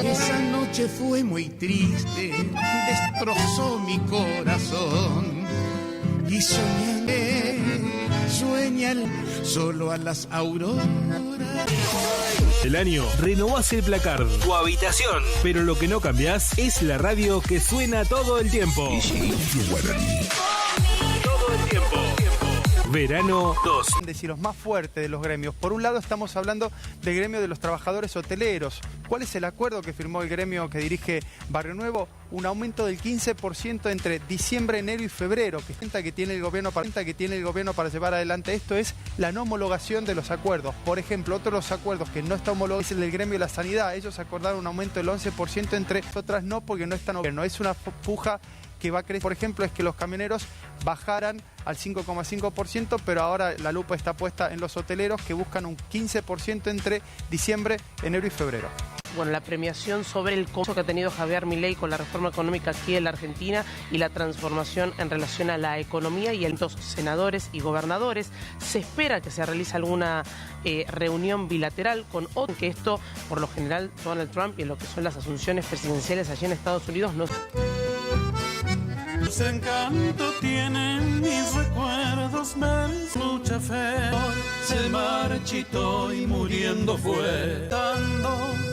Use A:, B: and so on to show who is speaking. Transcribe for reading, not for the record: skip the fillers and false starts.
A: Esa noche fue muy triste, destrozó mi corazón. Y sueña solo a las auroras.
B: El año renovás el placard, tu habitación, pero lo que no cambiás es la radio que suena todo el tiempo. Todo el tiempo. Verano 2.
C: Y los más fuertes de los gremios. Por un lado estamos hablando del gremio de los trabajadores hoteleros. ¿Cuál es el acuerdo que firmó el gremio que dirige Barrio Nuevo? Un aumento del 15% entre diciembre, enero y febrero, que tiene el gobierno para llevar adelante esto es la no homologación de los acuerdos. Por ejemplo, otro de los acuerdos que no está homologado es el del gremio de la sanidad. Ellos acordaron un aumento del 11%, entre otras no, porque no están gobierno. Es una puja que va a crecer. Por ejemplo, es que los camioneros bajaran al 5,5%, pero ahora la lupa está puesta en los hoteleros, que buscan un 15% entre diciembre, enero y febrero.
D: Bueno, la premiación sobre el costo que ha tenido Javier Milei con la reforma económica aquí en la Argentina y la transformación en relación a la economía y a los senadores y gobernadores. Se espera que se realice alguna reunión bilateral con otro, que esto, por lo general, Donald Trump y en lo que son las asunciones presidenciales allí en Estados Unidos no...
E: Su encanto tienen mis recuerdos, mucha fe. Se marchitó y muriendo fue.